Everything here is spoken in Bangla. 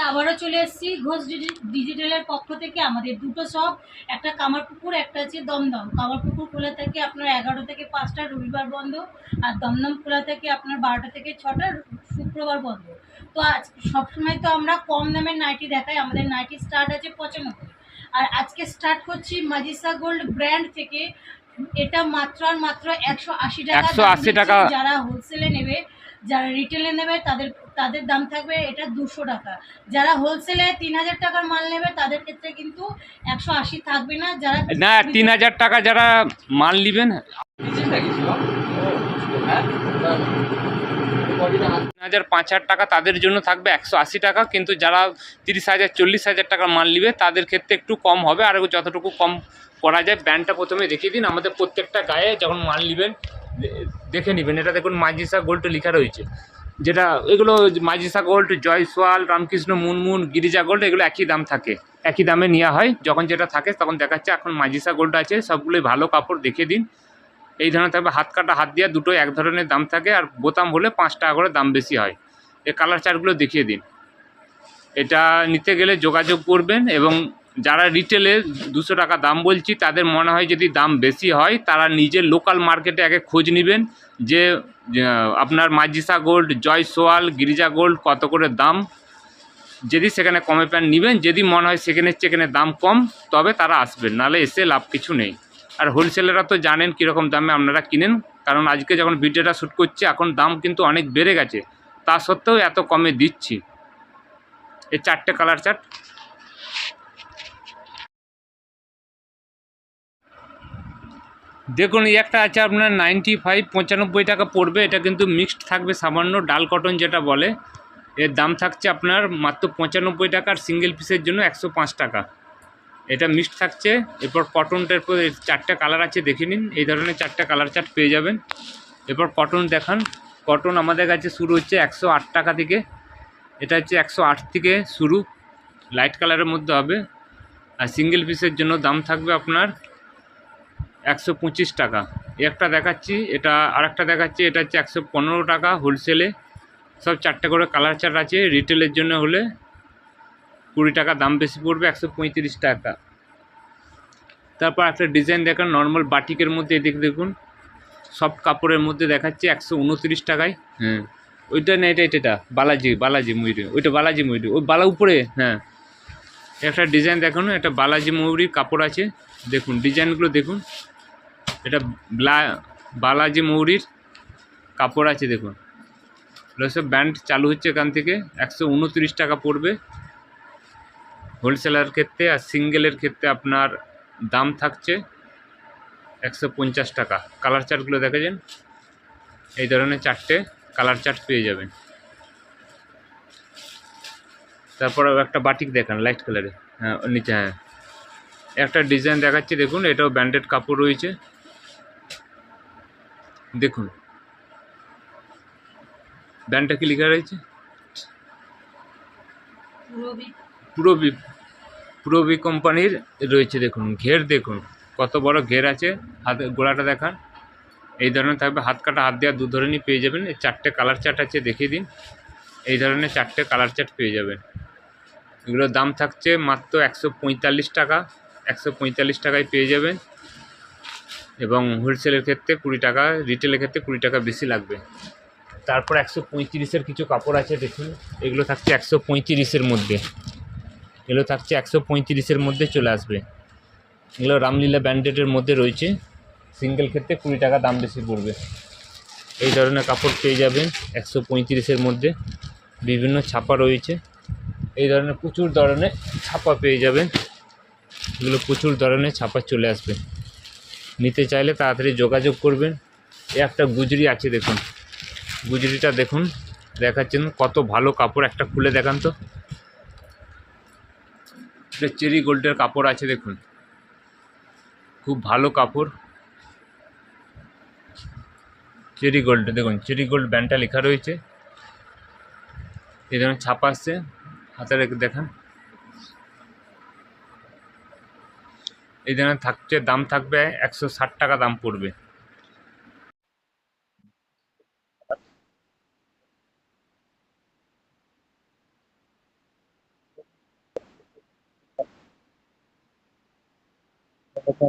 আবারও চলে এসেছি ঘোষ ডিজিটালের পক্ষ থেকে। আমাদের দুটো শপ, একটা কামারপুকুর, একটা হচ্ছে দমদম। কামারপুকুর খোলা থাকে আপনার 11 থেকে 5টা, রবিবার বন্ধ। আর দমদম খোলা থাকে আপনার 12টা থেকে 6টা, শুক্রবার বন্ধ। তো আজ সবসময় তো আমরা কম দামের নাইটি দেখাই। আমাদের নাইটি স্টার্ট আছে 95। আর আজকে স্টার্ট করছি মাজিসা গোল্ড ব্র্যান্ড থেকে। এটা মাত্র আর মাত্র 180 টাকা। 180 টাকা। যারা হোলসেলে নেবে, যারা রিটেলে নেবে তাদের তাদের দাম থাকবে এটা 200 টাকা। যারা হোলসেলে 3000 টাকার মাল নেবে তাদের ক্ষেত্রে কিন্তু 180 থাকবে না। যারা না 3000 টাকা যারা মাল নেবেন 5,000 টাকা তাদের জন্য থাকবে 180 টাকা। কিন্তু যারা 30,000 40,000 টাকার মাল নেবে তাদের ক্ষেত্রে একটু কম হবে। আর যতটুকু কম করা যায় ব্র্যান্ডটা প্রথমে দেখিয়ে দিন। আমাদের প্রত্যেকটা গায়ে যখন মাল নেবেন দেখে নেবেন। এটা দেখুন মাজিসা গোল্ড লেখা রয়েছে, যেটা এগুলো মাজিসা গোল্ড, জয়সওয়াল, রামকৃষ্ণ, মুনমুন, গিরিজা গোল্ড এগুলো একই দাম থাকে, একই দামে নেওয়া হয়। যখন যেটা থাকে তখন দেখাচ্ছে। এখন মাজিসা গোল্ড আছে, সবগুলোই ভালো কাপড়, দেখিয়ে দিন। এই ধরনের থাকবে হাত কাটা, হাত দেওয়া, দুটোই এক ধরনের দাম থাকে। আর বোতাম হলে 5 টাকা করে দাম বেশি হয়। এই কালার চার্টগুলো দেখিয়ে দিন। এটা নিতে গেলে যোগাযোগ করবেন। এবং যারা রিটেলে 200 টাকা দাম বলছি তাদের মনে হয় যদি দাম বেশি হয় তারা নিজের লোকাল মার্কেটে আগে খোঁজ নেবেন যে আপনার মাজিসা গোল্ড, জয়সওয়াল, গিরিজা গোল্ড কত করে দাম। যদি সেখানে কমে প্যান্ট নেবেন, যদি মনে হয় সেখানের চেয়ে দাম কম, তবে তারা আসবেন, নাহলে এসে লাভ কিছু নেই। আর হোলসেলাররা তো জানেন কীরকম দামে আপনারা কিনেন, কারণ আজকে যখন ভিডিওটা শ্যুট করছি এখন দাম কিন্তু অনেক বেড়ে গেছে, তা সত্ত্বেও এত কমে দিচ্ছি। এই 4টে কালার চার্ট দেখুন। এই একটা আছে আপনার 95 95 টাকা পড়বে। এটা কিন্তু মিক্সড থাকবে সামান্য, ডাল কটন যেটা বলে। এর দাম থাকছে আপনার মাত্র 95 টাকা। আর সিঙ্গেল পিসের জন্য 105 টাকা। এটা মিক্সড থাকছে। এরপর কটনটার পর 4টে কালার আছে, দেখে নিন। এই ধরনের 4টে কালার চার্ট পেয়ে যাবেন। এরপর কটন দেখান। কটন আমাদের কাছে শুরু হচ্ছে 108 টাকা থেকে। এটা হচ্ছে 108 থেকে শুরু, লাইট কালারের মধ্যে হবে। আর সিঙ্গেল পিসের জন্য দাম থাকবে আপনার 125 টাকা। একটা দেখাচ্ছি, এটা আরেকটা দেখাচ্ছি, এটা হচ্ছে 115 টাকা হোলসেলে। সব 4টে করে কালার চার্ট আছে। রিটেলের জন্য হলে 20 টাকা দাম বেশি পড়বে, 135 টাকা। তারপর একটা ডিজাইন দেখান নর্মাল বাটিকের মধ্যে, এদিকে দেখুন সফট কাপড়ের মধ্যে দেখাচ্ছে 129 টাকায়। হ্যাঁ ওইটা না, এটা বালাজি ময়ূরী, ওইটা বালাজি ময়ূরী, ওই বালা উপরে। হ্যাঁ একটা ডিজাইন দেখানো, এটা বালাজি ময়ূরীর কাপড় আছে। দেখুন ডিজাইনগুলো দেখুন। এটা বালাজি ময়ূরীর কাপড় আছে, দেখুন। সব ব্যান্ড চালু হচ্ছে এখান থেকে। 129 টাকা পড়বে হোলসেলার ক্ষেত্রে। আর সিঙ্গেলের ক্ষেত্রে আপনার দাম থাকছে 150 টাকা। কালার চার্টগুলো দেখেছেন, এই ধরনের 4টে কালার চার্ট পেয়ে যাবেন। তারপর একটা বাটিক দেখান লাইট কালারে। হ্যাঁ নিচে, হ্যাঁ একটা ডিজাইন দেখাচ্ছি, দেখুন। এটাও ব্র্যান্ডেড কাপড় রয়েছে, দেখুন ব্র্যান্ডটা কি লেখা রয়েছে, পুরবি কোম্পানির রয়েছে। দেখুন ঘের, দেখুন কত বড় ঘের আছে। হাতে গোড়াটা দেখান। এই ধরনের থাকবে হাত কাটা, হাত দেওয়া, দু ধরনেরই পেয়ে যাবেন। এই 4টে কালার চার্ট আছে, দেখিয়ে দিন। এই ধরনের 4টে কালার চার্ট পেয়ে যাবেন। এগুলোর দাম থাকছে মাত্র 145 টাকা। 145 টাকায় পেয়ে যাবেন। এবং হোলসেলের ক্ষেত্রে 20 টাকা, রিটেলের ক্ষেত্রে 20 টাকা বেশি লাগবে। তারপর 135-এর কিছু কাপড় আছে, দেখুন। এগুলো থাকছে 135-এর মধ্যে। এগুলো থাকছে 135-এর মধ্যে চলে আসবে। এগুলো রামলীলা ব্র্যান্ডেডের মধ্যে রয়েছে। সিঙ্গেল ক্ষেত্রে 20 টাকা দাম বেশি পড়বে। এই ধরনের কাপড় পেয়ে যাবেন 135-এর মধ্যে। বিভিন্ন ছাপা রয়েছে। এই ধরনের প্রচুর ধরনের ছাপা পেয়ে যাবেন। এগুলো প্রচুর ধরনের ছাপা চলে আসবে। নিতে চাইলে তাড়াতাড়ি যোগাযোগ করবেন। একটা গুজরি আছে, দেখুন গুজরিটা দেখুন, দেখাচ্ছেন কত ভালো কাপড়। একটা খুলে দেখান তো। এটা চেরি গোল্ডের কাপড় আছে, দেখুন খুব ভালো কাপড়। চেরি গোল্ড, দেখুন চেরি গোল্ড ব্র্যান্ডটা লেখা রয়েছে। এই ধরনের ছাপা আসছে, হাতে রেখে দেখান। এই ধরনের থাকছে, দাম থাকবে 160 টাকা দাম পড়বে। দেখা